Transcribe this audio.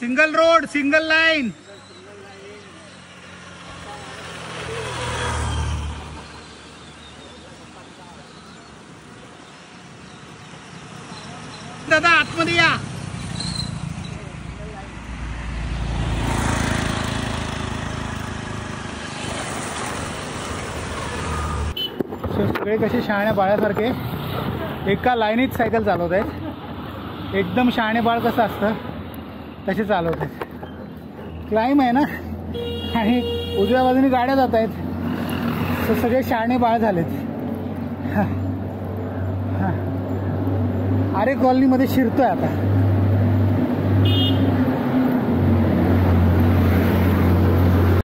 Single road, single line. दादा आतमध्ये या. सगळे कसे शहाण्या बाळासारखे एका लाईनीत सायकल चालवत आहेत. एकदम शहाणे बाळ कसं असतं तसे चालवत आहेत. क्लाइम आहे ना आणि उजव्या बाजूने गाड्या जात आहेत. सगळे शहाणे बाळ झालेत. अरे कॉलनीमध्ये शिरतोय आता.